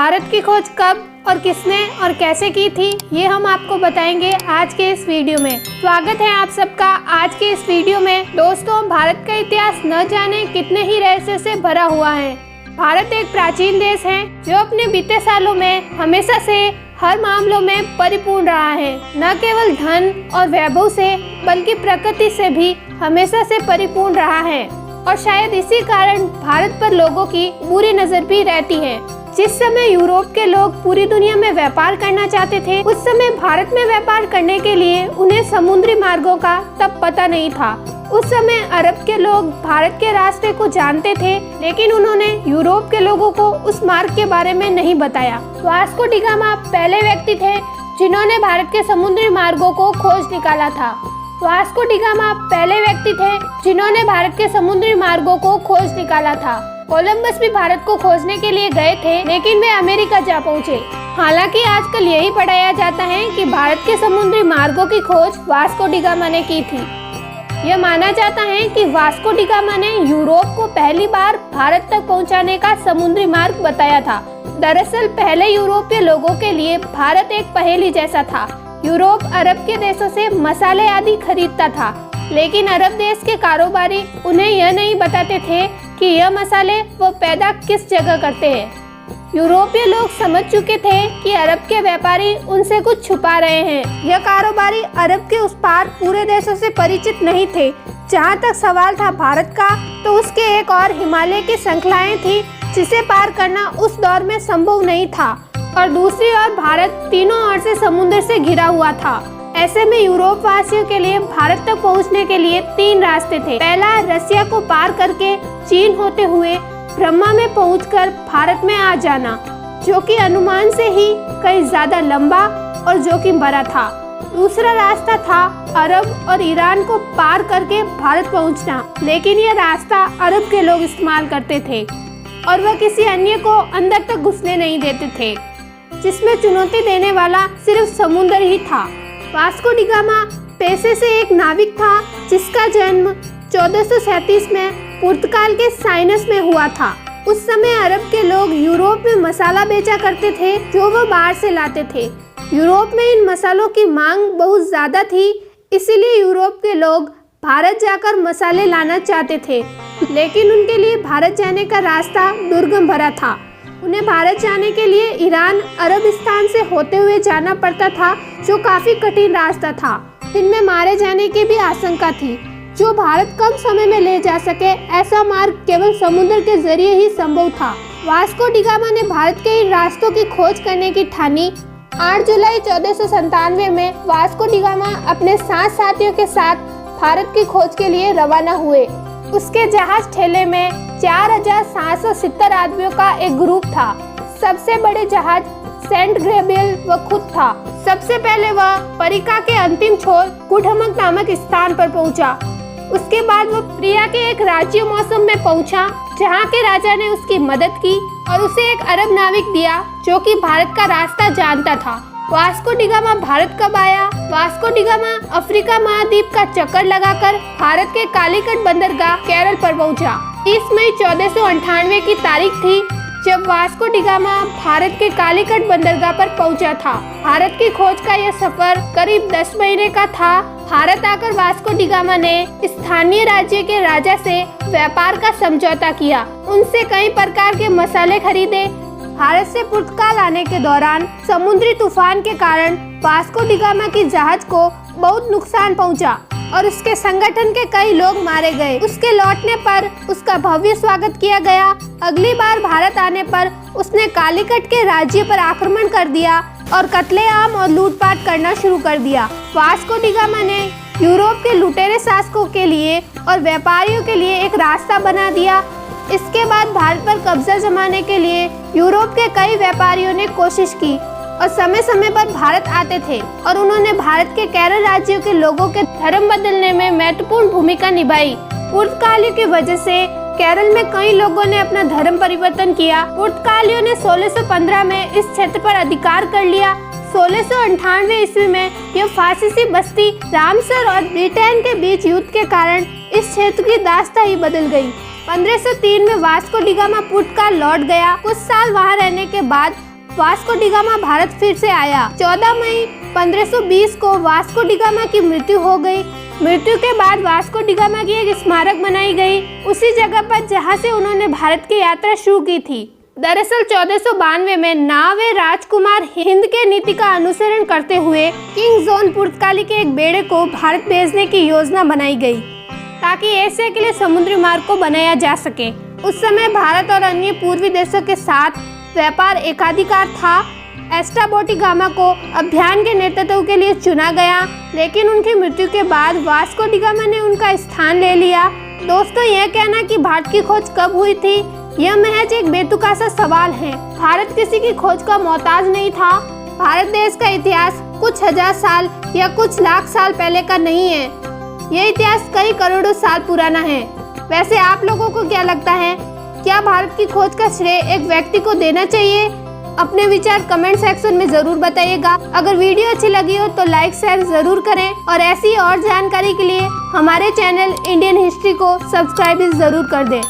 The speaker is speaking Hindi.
भारत की खोज कब और किसने और कैसे की थी, ये हम आपको बताएंगे आज के इस वीडियो में। स्वागत है आप सबका आज के इस वीडियो में। दोस्तों, भारत का इतिहास न जाने कितने ही रहस्य से भरा हुआ है। भारत एक प्राचीन देश है जो अपने बीते सालों में हमेशा से हर मामलों में परिपूर्ण रहा है। न केवल धन और वैभव से बल्कि प्रकृति से भी हमेशा से परिपूर्ण रहा है और शायद इसी कारण भारत पर लोगों की बुरी नजर भी रहती है। जिस समय यूरोप के लोग पूरी दुनिया में व्यापार करना चाहते थे, उस समय भारत में व्यापार करने के लिए उन्हें समुद्री मार्गों का तब पता नहीं था। उस समय अरब के लोग भारत के रास्ते को जानते थे, लेकिन उन्होंने यूरोप के लोगों को उस मार्ग के बारे में नहीं बताया। वास्को डी गामा पहले व्यक्ति थे जिन्होंने भारत के समुद्री मार्गों को खोज निकाला था। वास्को डी गामा पहले व्यक्ति थे जिन्होंने भारत के समुद्री मार्गों को खोज निकाला था। कोलंबस भी भारत को खोजने के लिए गए थे, लेकिन वे अमेरिका जा पहुंचे। हालांकि आजकल यही पढ़ाया जाता है कि भारत के समुद्री मार्गों की खोज वास्को डी गामा ने की थी। यह माना जाता है कि वास्को डी गामा ने यूरोप को पहली बार भारत तक पहुंचाने का समुद्री मार्ग बताया था। दरअसल पहले यूरोपीय लोगों के लिए भारत एक पहेली जैसा था। यूरोप अरब के देशों से मसाले आदि खरीदता था, लेकिन अरब देश के कारोबारी उन्हें यह नहीं बताते थे कि यह मसाले वो पैदा किस जगह करते हैं। यूरोपीय लोग समझ चुके थे कि अरब के व्यापारी उनसे कुछ छुपा रहे हैं। यह कारोबारी अरब के उस पार पूरे देशों से परिचित नहीं थे। जहाँ तक सवाल था भारत का, तो उसके एक और हिमालय की श्रृंखलाएं थी जिसे पार करना उस दौर में संभव नहीं था, और दूसरी ओर भारत तीनों ओर से समुद्र से घिरा हुआ था। ऐसे में यूरोप वासियों के लिए भारत तक पहुंचने के लिए तीन रास्ते थे। पहला, रसिया को पार करके चीन होते हुए ब्रह्मा में पहुंचकर भारत में आ जाना, जो कि अनुमान से ही कहीं ज्यादा लंबा और जोखिम भरा था। दूसरा रास्ता था अरब और ईरान को पार करके भारत पहुंचना, लेकिन यह रास्ता अरब के लोग इस्तेमाल करते थे और वह किसी अन्य को अंदर तक घुसने नहीं देते थे, जिसमें चुनौती देने वाला सिर्फ समुद्र ही था। वास्को डी गामा पेशे से एक नाविक था जिसका जन्म 1437 में पुर्तगाल के साइनस में हुआ था। उस समय अरब के लोग यूरोप में मसाला बेचा करते थे जो वो बाहर से लाते थे। यूरोप में इन मसालों की मांग बहुत ज्यादा थी, इसीलिए यूरोप के लोग भारत जाकर मसाले लाना चाहते थे, लेकिन उनके लिए भारत जाने का रास्ता दुर्गम भरा था। उन्हें भारत जाने के लिए ईरान अरबिस्तान से होते हुए जाना पड़ता था, जो काफी कठिन रास्ता था। इनमें मारे जाने की भी आशंका थी। जो भारत कम समय में ले जा सके, ऐसा मार्ग केवल समुद्र के जरिए ही संभव था। वास्को डी गामा ने भारत के इन रास्तों की खोज करने की ठानी। 8 जुलाई 1497 में वास्को डी गामा अपने 7 साथियों के साथ भारत की खोज के लिए रवाना हुए। उसके जहाज ठेले में 4770 आदमियों का एक ग्रुप था। सबसे बड़े जहाज सेंट ग्रेबियल वह खुद था। सबसे पहले वह परिका के अंतिम छोर कुडहमक नामक स्थान पर पहुंचा। उसके बाद वह प्रिया के एक राज्य मौसम में पहुंचा, जहां के राजा ने उसकी मदद की और उसे एक अरब नाविक दिया जो कि भारत का रास्ता जानता था। वास्को डी गामा भारत कब आया? वास्को डी गामा अफ्रीका महाद्वीप का चक्कर लगाकर भारत के कालीकट बंदरगाह केरल पर पहुंचा। 30 मई 1498 की तारीख थी जब वास्को डी गामा भारत के कालीकट बंदरगाह पर पहुंचा था। भारत की खोज का यह सफर करीब 10 महीने का था। भारत आकर वास्को डी गामा ने स्थानीय राज्य के राजा से व्यापार का समझौता किया, उनसे कई प्रकार के मसाले खरीदे। भारत से पुर्तगाल आने के दौरान समुद्री तूफान के कारण वास्को डी गामा की जहाज को बहुत नुकसान पहुंचा और उसके संगठन के कई लोग मारे गए। उसके लौटने पर उसका भव्य स्वागत किया गया। अगली बार भारत आने पर उसने कालीकट के राज्य पर आक्रमण कर दिया और कत्लेआम और लूटपाट करना शुरू कर दिया। वास्को डी गामा ने यूरोप के लुटेरे शासकों के लिए और व्यापारियों के लिए एक रास्ता बना दिया। इसके बाद भारत पर कब्जा जमाने के लिए यूरोप के कई व्यापारियों ने कोशिश की और समय समय पर भारत आते थे और उन्होंने भारत के केरल राज्यों के लोगों के धर्म बदलने में महत्वपूर्ण भूमिका निभाई। पुर्तगालियों की वजह से केरल में कई लोगों ने अपना धर्म परिवर्तन किया। पुर्तगालियों ने 1615 में इस क्षेत्र पर अधिकार कर लिया। 1698 ईस्वी में यह फारसी बस्ती रामसर और ब्रिटेन के बीच युद्ध के कारण इस क्षेत्र की दास्ता ही बदल गई। 1503 में वास्को डी गामा पुर्तगाल लौट गया। कुछ साल वहां रहने के बाद वास्को डी गामा भारत फिर से आया। 14 मई 1520 को वास्को डी गामा की मृत्यु हो गई। मृत्यु के बाद वास्को डी गामा की एक स्मारक बनाई गई उसी जगह पर जहां से उन्होंने भारत की यात्रा शुरू की थी। दरअसल 1492 में नावे राजकुमार हिंद के नीति का अनुसरण करते हुए किंग जॉन पुर्तगाली के एक बेड़े को भारत भेजने की योजना बनाई गई ताकि एशिया के लिए समुद्री मार्ग को बनाया जा सके। उस समय भारत और अन्य पूर्वी देशों के साथ व्यापार एकाधिकार था। एस्ट्राबो डी गामा को अभियान के नेतृत्व के लिए चुना गया, लेकिन उनकी मृत्यु के बाद वास्को डी गामा ने उनका स्थान ले लिया। दोस्तों, यह कहना कि भारत की खोज कब हुई थी, यह महज एक बेतुका सा सवाल है। भारत किसी की खोज का मोहताज नहीं था। भारत देश का इतिहास कुछ हजार साल या कुछ लाख साल पहले का नहीं है, यह इतिहास कई करोड़ों साल पुराना है। वैसे आप लोगों को क्या लगता है, क्या भारत की खोज का श्रेय एक व्यक्ति को देना चाहिए? अपने विचार कमेंट सेक्शन में जरूर बताइएगा। अगर वीडियो अच्छी लगी हो तो लाइक शेयर जरूर करें और ऐसी और जानकारी के लिए हमारे चैनल इंडियन हिस्ट्री को सब्सक्राइब जरूर कर दें।